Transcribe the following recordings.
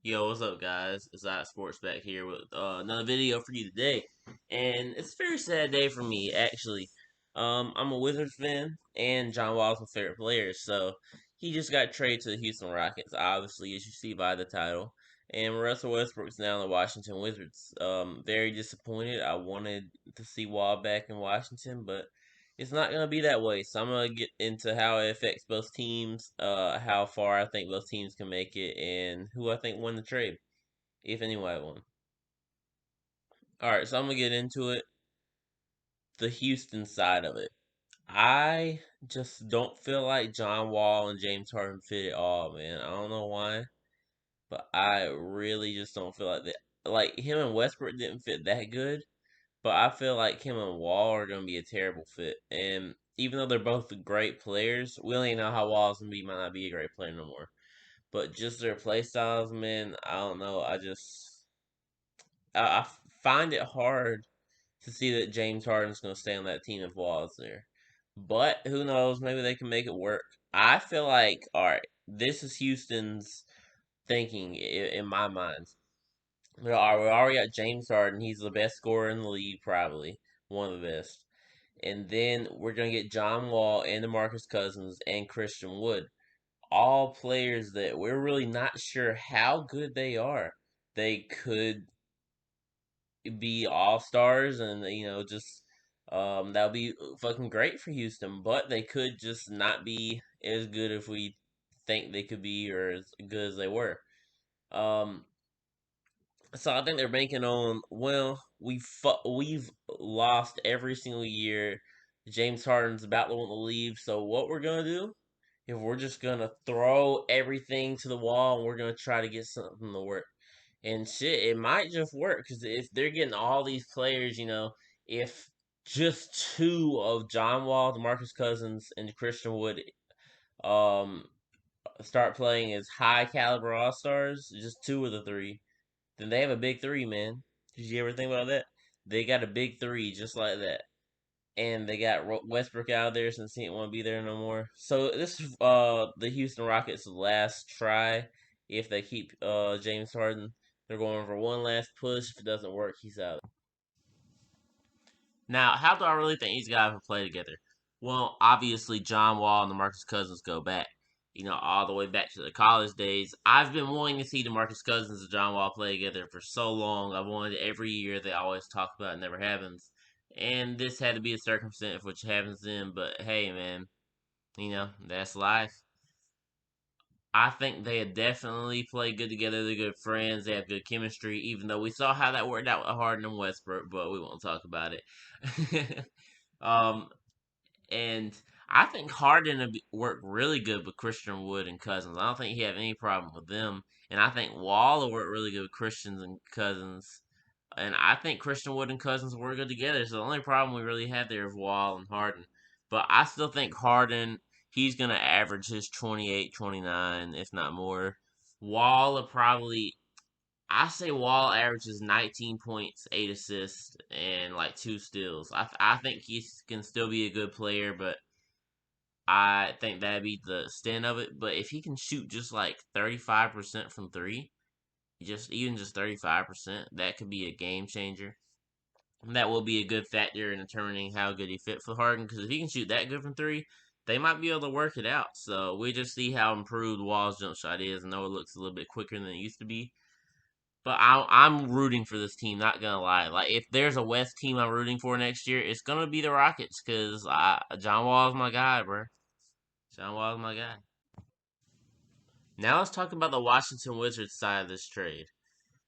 Yo, what's up, guys? It's Sports back here with another video for you today, and it's a very sad day for me actually. I'm a Wizards fan, and John Wall's my favorite player, so he just got traded to the Houston Rockets, obviously, as you see by the title. And Russell Westbrook's now in the Washington Wizards. Very disappointed. I wanted to see Wall back in Washington, but it's not gonna be that way. So I'm gonna get into how it affects both teams, how far I think both teams can make it, and who I think won the trade, if anyone won. All right, so I'm gonna get into it. The Houston side of it. I just don't feel like John Wall and James Harden fit at all, man. I don't know why, but I really just don't feel like that. Like him and Westbrook didn't fit that good, but I feel like him and Wall are gonna be a terrible fit. And even though they're both great players, we don't even know how Wall's gonna be. Might not be a great player no more. But just their play styles, man, I don't know. I find it hard to see that James Harden's gonna stay on that team if Wall's there. But who knows? Maybe they can make it work. I feel like, all right, this is Houston's thinking in my mind. We already got James Harden. He's the best scorer in the league, probably one of the best. And then we're gonna get John Wall and DeMarcus Cousins and Christian Wood, all players that we're really not sure how good they are. They could be all stars, and just that would be fucking great for Houston. But they could just not be as good if we think they could be, or as good as they were. Um, So I think they're banking on, well, we've lost every single year. James Harden's about to want to leave, so what we're gonna do? If we're just gonna throw everything to the wall and we're gonna try to get something to work. And shit, it might just work because if they're getting all these players, if just two of John Wall, DeMarcus Cousins, and Christian Wood um start playing as high caliber all stars, just two of the three, then they have a big three, man. Did you ever think about that? They got a big three just like that. And they got Westbrook out of there since he didn't want to be there no more. So this is the Houston Rockets' last try. If they keep James Harden, they're going for one last push. If it doesn't work, he's out. Now, how do I really think these guys will play together? Well, obviously John Wall and DeMarcus Cousins go back, all the way back to the college days. I've been wanting to see DeMarcus Cousins and John Wall play together for so long. I've wanted it every year. They always talk about it, never happens. And this had to be a circumstance which happens then, but hey, man, that's life. I think they definitely play good together. They're good friends. They have good chemistry, even though we saw how that worked out with Harden and Westbrook, but we won't talk about it. um, and I think Harden would work really good with Christian Wood and Cousins. I don't think he have any problem with them. And I think Wall will work really good with Christians and Cousins. And I think Christian Wood and Cousins work good together. So the only problem we really have there is Wall and Harden. But I still think Harden, he's going to average his 28, 29, if not more. Wall will probably, I say Wall averages 19 points, 8 assists, and like 2 steals. I think he can still be a good player, but I think that'd be the extent of it. But if he can shoot just like 35% from three, just 35%, that could be a game changer. That will be a good factor in determining how good he fit for Harden. Because if he can shoot that good from three, they might be able to work it out. So we just see how improved Wall's jump shot is. I know it looks a little bit quicker than it used to be. But I'm rooting for this team. Not gonna lie. Like if there's a West team I'm rooting for next year, it's gonna be the Rockets. Cause John Wall's my guy, bro. John Wall's my guy. Now let's talk about the Washington Wizards side of this trade.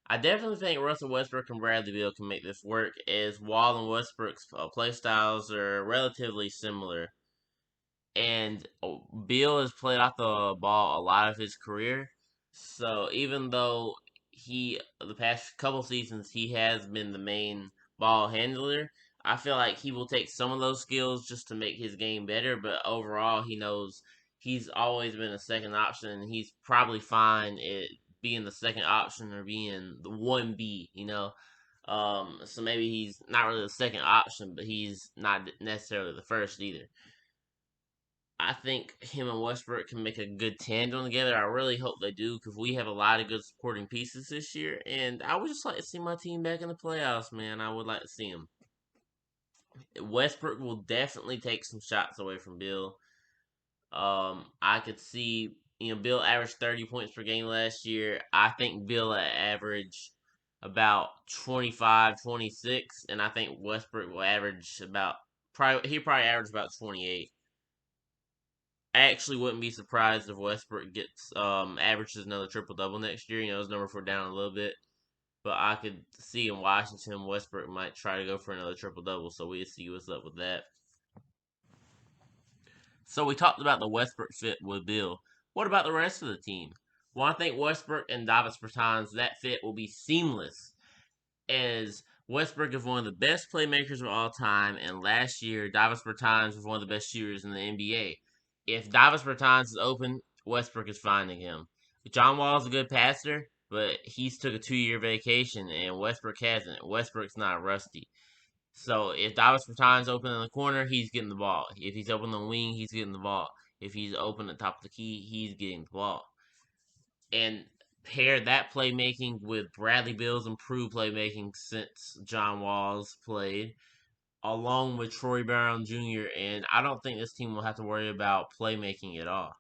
I definitely think Russell Westbrook and Bradley Beal can make this work, as Wall and Westbrook's play styles are relatively similar. And Beal has played off the ball a lot of his career. So even though the past couple seasons, he has been the main ball handler, I feel like he will take some of those skills just to make his game better. But overall, he knows he's always been a second option, and he's probably fine at being the second option or being the 1B. So maybe he's not really the second option, but he's not necessarily the first either. I think him and Westbrook can make a good tandem together. I really hope they do because we have a lot of good supporting pieces this year, and I would just like to see my team back in the playoffs, man. I would like to see them. Westbrook will definitely take some shots away from Bill. I could see, Bill averaged 30 points per game last year. I think Bill averaged about 25, 26, and I think Westbrook will average about, he probably average about 28. I actually wouldn't be surprised if Westbrook gets averages another triple double next year. His numbers were down a little bit, but I could see in Washington Westbrook might try to go for another triple double. So we'll see what's up with that. So we talked about the Westbrook fit with Bill. What about the rest of the team? Well, I think Westbrook and Davis Bertans, that fit will be seamless, as Westbrook is one of the best playmakers of all time, and last year Davis Bertans was one of the best shooters in the NBA. If Davis Bertans is open, Westbrook is finding him. John Wall is a good passer, but he's took a 2-year vacation, and Westbrook hasn't. Westbrook's not rusty. So if Davis Bertans open in the corner, he's getting the ball. If he's open on the wing, he's getting the ball. If he's open at the top of the key, he's getting the ball. And pair that playmaking with Bradley Beal's improved playmaking since John Wall's played, along with Troy Brown Jr., and I don't think this team will have to worry about playmaking at all.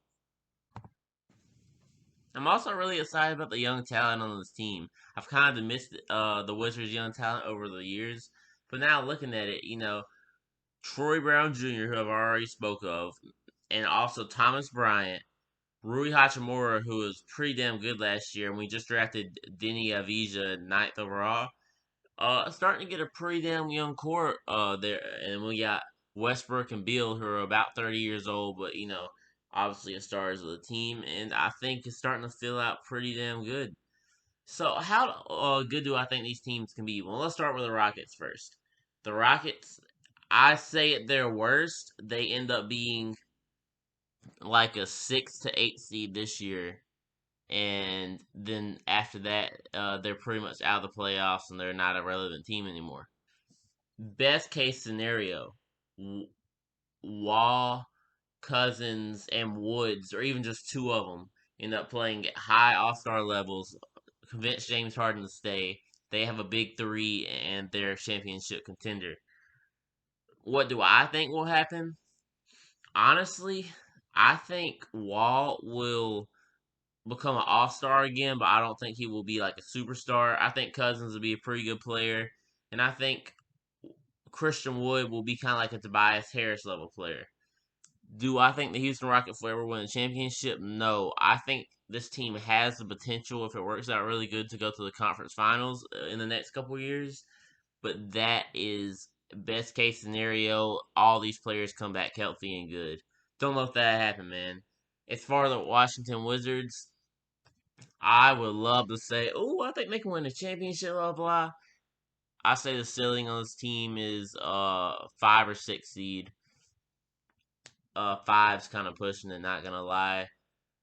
I'm also really excited about the young talent on this team. I've kind of missed the Wizards' young talent over the years, but now looking at it, Troy Brown Jr., who I've already spoke of, and also Thomas Bryant, Rui Hachimura, who was pretty damn good last year, and we just drafted Denny Avija ninth overall. Starting to get a pretty damn young core there, and we got Westbrook and Beal, who are about 30 years old, but obviously the stars of the team, and I think it's starting to fill out pretty damn good. So how good do I think these teams can be? Well, let's start with the Rockets first. The Rockets, I say at their worst, they end up being like a 6 to 8 seed this year, and then after that, they're pretty much out of the playoffs and they're not a relevant team anymore. Best case scenario, Wall, Cousins, and Woods, or even just two of them, end up playing at high All Star levels, convince James Harden to stay. They have a big three and they're a championship contender. What do I think will happen? Honestly, I think Wall will become an all star again, but I don't think he will be like a superstar. I think Cousins will be a pretty good player, and I think Christian Wood will be kind of like a Tobias Harris level player. Do I think the Houston Rockets will ever win a championship? No. I think this team has the potential, if it works out really good, to go to the conference finals in the next couple years. But that is best case scenario. All these players come back healthy and good. Don't let that happen, man. As far as the Washington Wizards, I would love to say, oh, I think they can win a championship, blah blah. I say the ceiling on this team is 5 or 6 seed. Five's kind of pushing it, not gonna lie.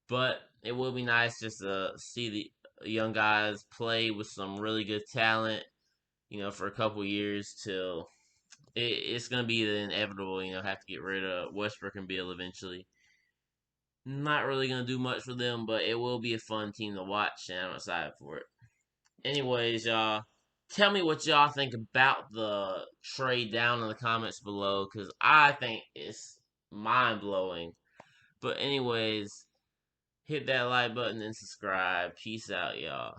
But it will be nice just to see the young guys play with some really good talent, for a couple years till it's gonna be the inevitable, have to get rid of Westbrook and Beal eventually. Not really gonna do much for them, but it will be a fun team to watch, and I'm excited for it. Anyways, y'all, tell me what y'all think about the trade down in the comments below, because I think it's mind blowing. But anyways, hit that like button and subscribe. Peace out, y'all.